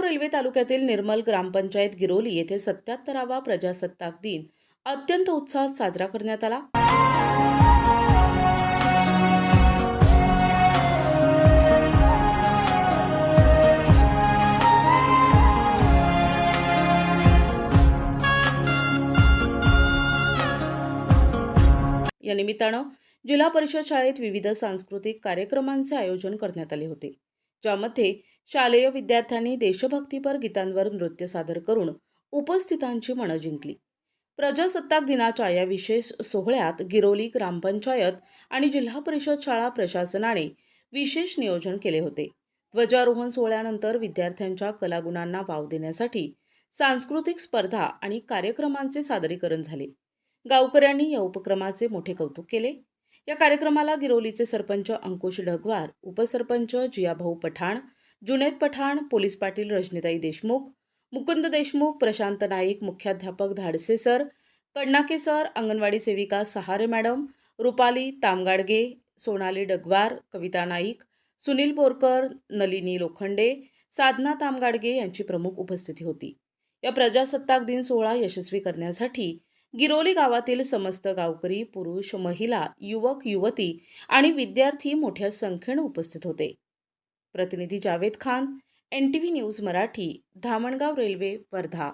Railway तालुक्यातील निर्मल ग्रामपंचायत गिरोली येथे 77वा प्रजासत्ताक दिन अत्यंत उत्साहात साजरा करण्यात आला। या निमित्तानं जिल्हा परिषद शाळेत विविध सांस्कृतिक कार्यक्रमांचे आयोजन करण्यात आले होते, ज्यामध्ये शालेय विद्यार्थ्यांनी देशभक्तीपर गीतांवर नृत्य सादर करून उपस्थितांची मनं जिंकली। प्रजासत्ताक दिनाच्या या विशेष सोहळ्यात गिरोली ग्रामपंचायत आणि जिल्हा परिषद शाळा प्रशासनाने विशेष नियोजन केले होते। ध्वजारोहण सोहळ्यानंतर विद्यार्थ्यांच्या कलागुणांना वाव देण्यासाठी सांस्कृतिक स्पर्धा आणि कार्यक्रमांचे सादरीकरण झाले। गावकऱ्यांनी या उपक्रमाचे मोठे कौतुक केले। या कार्यक्रमाला गिरोलीचे सरपंच अंकुश ढगवार, उपसरपंच जियाभाऊ पठाण, जुनेद पठाण, पोलीस पाटील रजनीताई देशमुख, मुकुंद देशमुख, प्रशांत नाईक, मुख्याध्यापक धाडसे सर, कडनाके सर, अंगणवाडी सेविका सहारे मॅडम, रुपाली तामगाडगे, सोनाली डगवार, कविता नाईक, सुनील बोरकर, नलिनी लोखंडे, साधना तामगाडगे यांची प्रमुख उपस्थिती होती। या प्रजासत्ताक दिन सोहळा यशस्वी करण्यासाठी गिरोली गावातील समस्त गावकरी, पुरुष, महिला, युवक, युवती आणि विद्यार्थी मोठ्या संख्येने उपस्थित होते। प्रतिनिधी Javed Khan, NTV news Marathi, Dhamangaon railway, Wardha.